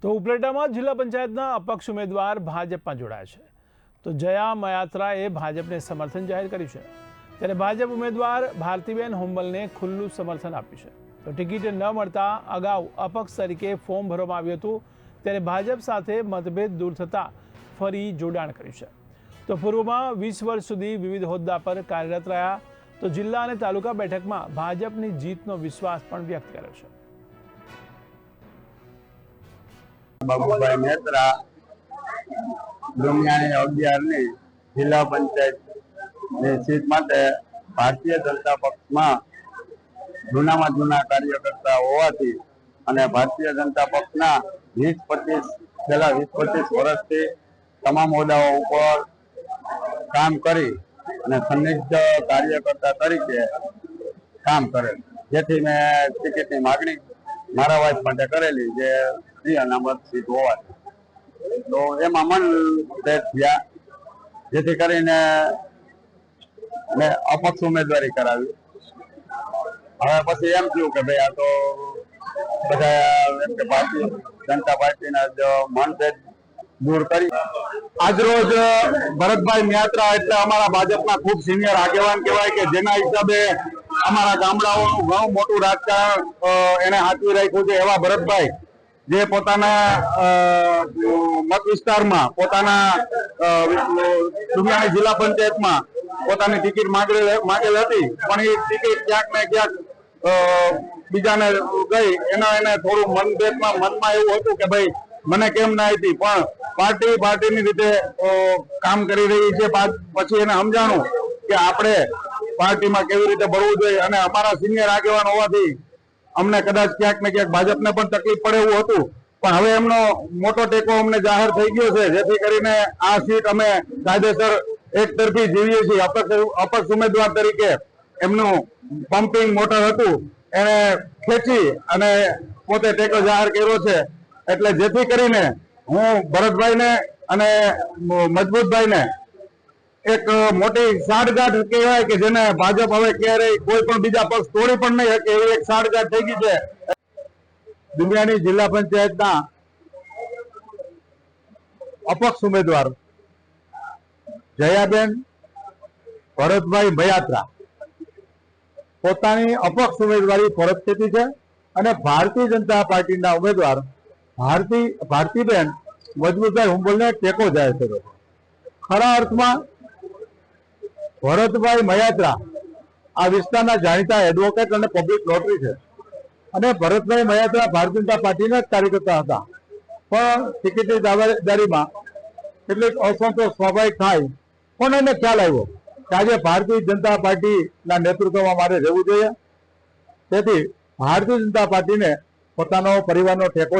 તો ઉપલેટામાં જિલ્લા પંચાયતના અપક્ષ ઉમેદવાર ભાજપમાં જોડાયા છે. તો જયા મયાત્રાએ ભાજપને સમર્થન જાહેર કર્યું છે, ત્યારે ભાજપ ઉમેદવાર ભારતીબેન હુંબલને ખુલ્લું સમર્થન આપ્યું છે. તો ટિકિટ ન મળતા અગાઉ અપક્ષ તરીકે ફોર્મ ભરવામાં આવ્યું હતું, ત્યારે ભાજપ સાથે મતભેદ દૂર થતાં ફરી જોડાણ કર્યું છે. તો પૂર્વમાં 20 વર્ષ સુધી વિવિધ હોદ્દા પર કાર્યરત રહ્યા. તો જિલ્લા અને તાલુકા બેઠકમાં ભાજપની જીતનો વિશ્વાસ પણ વ્યક્ત કર્યો છે. બાબુભાઈ મહેત્રા ડુંગિયાણી 11ની જિલ્લા પંચાયતની સીટ માટે ભારતીય જનતા પક્ષમાં જૂનામાં જૂના કાર્યકર્તા હોવાથી અને ભારતીય જનતા પક્ષના 20-25 વર્ષથી તમામ હોદ્દાઓ ઉપર કામ કરી અને સંનિગ્ધ કાર્યકર્તા તરીકે કામ કરેલ, જેથી મેં ટિકિટની માગણી મારા વાઇફ માટે કરેલી, જે સ્ત્રી અનામત સીટ હોવાથી. તો એમાં મનભેદ થયા, જેથી કરીને મેં અપક્ષ ઉમેદવારી કરાવી. હવે પછી એમ થયું કે ભાઈ આ તો બધા ભારતીય જનતા પાર્ટીના જ મનભેદ દૂર કરી. આજરોજ ભરતભાઈ મયાત્રા એટલે અમારા ભાજપના ખૂબ સિનિયર આગેવાન કહેવાય કે જેના હિસાબે અમારા ગામડાઓનું ઘણું મોટું રાજકારણ એને હાથવી રાખ્યું છે. એવા ભરતભાઈ જે પોતાના મત વિસ્તારમાં પોતાના ડુંગિયાણી જિલ્લા પંચાયતમાં પોતાની ટિકિટ માંગેલ હતી, પણ એ ટિકિટ ક્યાંક ને ક્યાંક બીજાને ગઈ. એને થોડું મનમાં એવું હતું કે ભાઈ મને કેમ ના હતી, પણ પાર્ટીની રીતે કામ કરી રહી છે. પછી એને સમજાણું કે આપણે પાર્ટીમાં કેવી રીતે ભરવું જોઈએ, અને અમારા સિનિયર આગેવાન હોવાથી અમને કદાચ ક્યાંક ને ક્યાંક ભાજપને પણ તકલીફ પડે એવું હતું, પણ હવે એમનો મોટો ટેકો અમને જાહેર થઈ ગયો છે, જેથી કરીને આ સીટ અમે કાયદેસર એક તરફી જીવીએ છીએ. અપક્ષ ઉમેદવાર તરીકે એમનું પમ્પિંગ મોટર હતું એને ખેંચી અને પોતે ટેકો જાહેર કર્યો છે. એટલે જેથી કરીને હું ભરતભાઈને અને મજબૂતભાઈને એક મોટી સાઠગાંઠ કહેવાય કે જેને ભાજપ હવે ક્યારેય કોઈ પણ બીજા પક્ષ તોડી પણ નહીં શકે એવી એક સાઠગાંઠ થઈ ગઈ છે. ડુંગિયાણી જિલ્લા પંચાયતના અપક્ષ ઉમેદવાર જયાબેન ભરતભાઈ મયાત્રા પોતાની અપક્ષ ઉમેદવારી પરત ખેંચી છે અને ભારતીય જનતા પાર્ટીના ઉમેદવાર ભારતીબેન મજબૂતભાઈ હુંબલને ટેકો જાહેર કર્યો છે. ખરા અર્થમાં ભરતભાઈ મયાત્રા આ વિસ્તારના જાણીતા એડવોકેટ અને પબ્લિક લોટરી છે, અને ભરતભાઈ મયાત્રા ભારતીય જનતા પાર્ટીના જ કાર્યકર્તા હતા, પણ ટિકિટની દાવેદારીમાં કેટલીક અસંતોષ સ્વાભાવિક થાય. પણ એને ખ્યાલ આવ્યો કે આજે ભારતીય જનતા પાર્ટીના નેતૃત્વમાં મારે રહેવું જોઈએ, તેથી ભારતીય જનતા પાર્ટીને પોતાનો પરિવારનો ટેકો